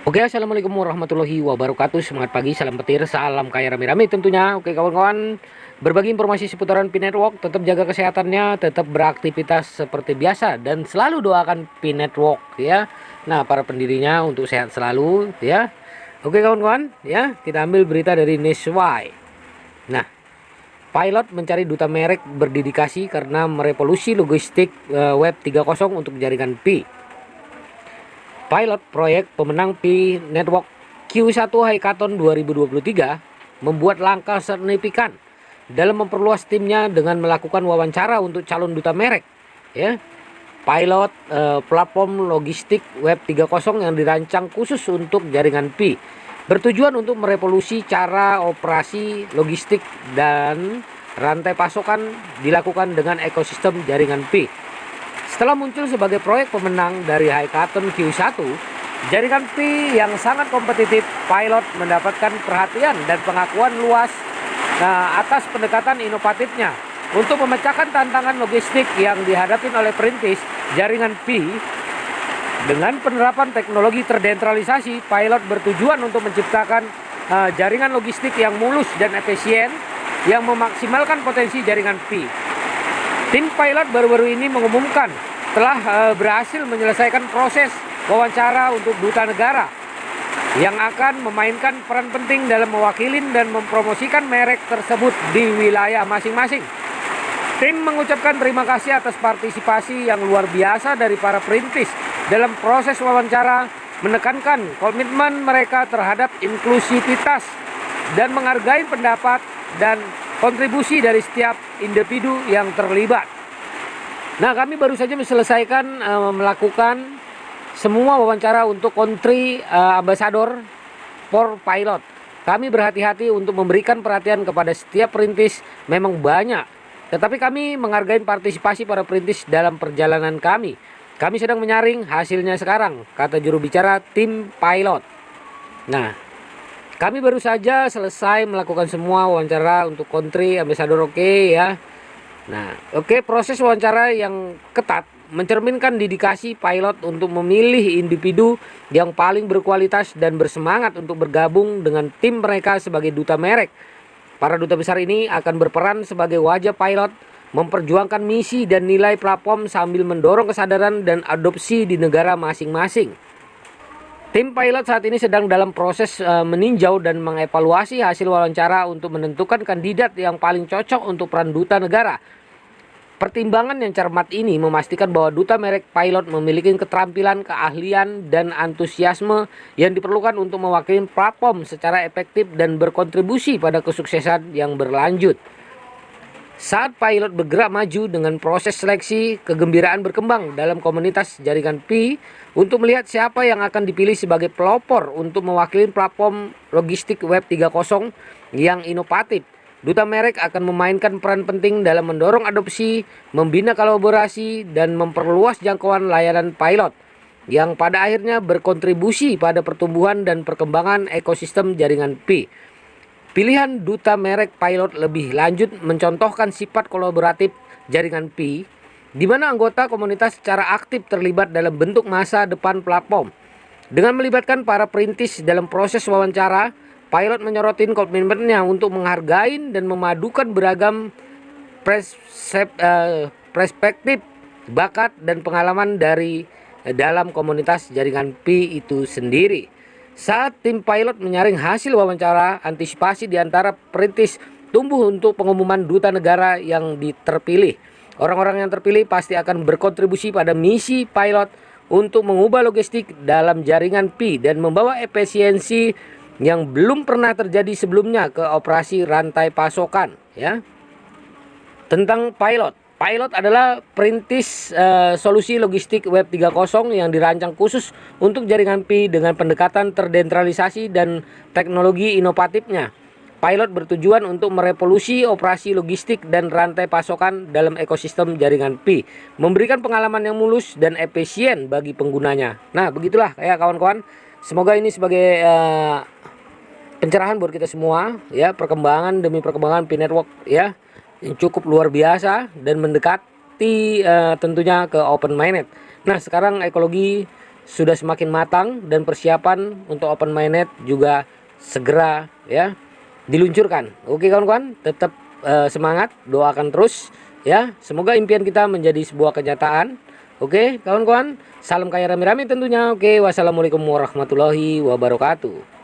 Oke, assalamualaikum warahmatullahi wabarakatuh. Semangat pagi, salam petir, salam kaya rame-rame tentunya. Oke kawan-kawan, berbagi informasi seputaran Pi Network. Tetap jaga kesehatannya, tetap beraktivitas seperti biasa, dan selalu doakan Pi Network ya. Nah, para pendirinya untuk sehat selalu ya. Oke kawan-kawan, ya kita ambil berita dari Newswire. Nah, pilot mencari duta merek berdedikasi karena merevolusi logistik web 3.0 untuk jaringan Pi. Pilot proyek pemenang Pi Network Q1 Hackathon 2023 membuat langkah signifikan dalam memperluas timnya dengan melakukan wawancara untuk calon duta merek. Ya, pilot platform logistik web 3.0 yang dirancang khusus untuk jaringan Pi bertujuan untuk merevolusi cara operasi logistik dan rantai pasokan dilakukan dengan ekosistem jaringan Pi. Setelah muncul sebagai proyek pemenang dari Hackathon Q1, jaringan Pi yang sangat kompetitif, pilot mendapatkan perhatian dan pengakuan luas atas pendekatan inovatifnya untuk memecahkan tantangan logistik yang dihadapi oleh perintis jaringan Pi. Dengan penerapan teknologi terdesentralisasi, pilot bertujuan untuk menciptakan jaringan logistik yang mulus dan efisien yang memaksimalkan potensi jaringan Pi. Tim pilot baru-baru ini mengumumkan telah berhasil menyelesaikan proses wawancara untuk duta negara yang akan memainkan peran penting dalam mewakili dan mempromosikan merek tersebut di wilayah masing-masing. Tim mengucapkan terima kasih atas partisipasi yang luar biasa dari para perintis dalam proses wawancara, menekankan komitmen mereka terhadap inklusivitas dan menghargai pendapat dan kontribusi dari setiap individu yang terlibat. Nah, kami baru saja menyelesaikan melakukan semua wawancara untuk country ambassador for pilot. Kami berhati-hati untuk memberikan perhatian kepada setiap perintis, memang banyak. Tetapi kami menghargai partisipasi para perintis dalam perjalanan kami. Kami sedang menyaring hasilnya sekarang, kata juru bicara tim pilot. Nah, kami baru saja selesai melakukan semua wawancara untuk country ambassador, oke ya. Nah, oke, proses wawancara yang ketat mencerminkan dedikasi pilot untuk memilih individu yang paling berkualitas dan bersemangat untuk bergabung dengan tim mereka sebagai duta merek. Para duta besar ini akan berperan sebagai wajah pilot, memperjuangkan misi dan nilai platform sambil mendorong kesadaran dan adopsi di negara masing-masing. Tim pilot saat ini sedang dalam proses meninjau dan mengevaluasi hasil wawancara untuk menentukan kandidat yang paling cocok untuk peran duta negara. Pertimbangan yang cermat ini memastikan bahwa duta merek pilot memiliki keterampilan, keahlian, dan antusiasme yang diperlukan untuk mewakili platform secara efektif dan berkontribusi pada kesuksesan yang berlanjut. Saat pilot bergerak maju dengan proses seleksi, kegembiraan berkembang dalam komunitas jaringan Pi untuk melihat siapa yang akan dipilih sebagai pelopor untuk mewakili platform logistik web 3.0 yang inovatif. Duta merek akan memainkan peran penting dalam mendorong adopsi, membina kolaborasi, dan memperluas jangkauan layanan pilot yang pada akhirnya berkontribusi pada pertumbuhan dan perkembangan ekosistem jaringan Pi. Pilihan duta merek pilot lebih lanjut mencontohkan sifat kolaboratif jaringan Pi, di mana anggota komunitas secara aktif terlibat dalam bentuk masa depan platform. Dengan melibatkan para perintis dalam proses wawancara, pilot menyorotin komitmennya untuk menghargai dan memadukan beragam perspektif, bakat, dan pengalaman dari dalam komunitas jaringan Pi itu sendiri. Saat tim pilot menyaring hasil wawancara, antisipasi di antara perintis tumbuh untuk pengumuman duta negara yang terpilih. Orang-orang yang terpilih pasti akan berkontribusi pada misi pilot untuk mengubah logistik dalam jaringan Pi dan membawa efisiensi yang belum pernah terjadi sebelumnya ke operasi rantai pasokan ya. Tentang pilot. Pilot adalah perintis solusi logistik web 3.0 yang dirancang khusus untuk jaringan Pi dengan pendekatan terdesentralisasi dan teknologi inovatifnya. Pilot bertujuan untuk merevolusi operasi logistik dan rantai pasokan dalam ekosistem jaringan Pi, memberikan pengalaman yang mulus dan efisien bagi penggunanya. Nah, begitulah ya kawan-kawan. Semoga ini sebagai pencerahan buat kita semua ya, perkembangan demi perkembangan Pi Network ya, yang cukup luar biasa dan mendekati tentunya ke open mainnet. Nah, sekarang ekologi sudah semakin matang dan persiapan untuk open mainnet juga segera ya diluncurkan. Oke kawan-kawan, tetap semangat, doakan terus ya, semoga impian kita menjadi sebuah kenyataan. Oke kawan-kawan, salam kaya rame-rame tentunya. Oke, wassalamualaikum warahmatullahi wabarakatuh.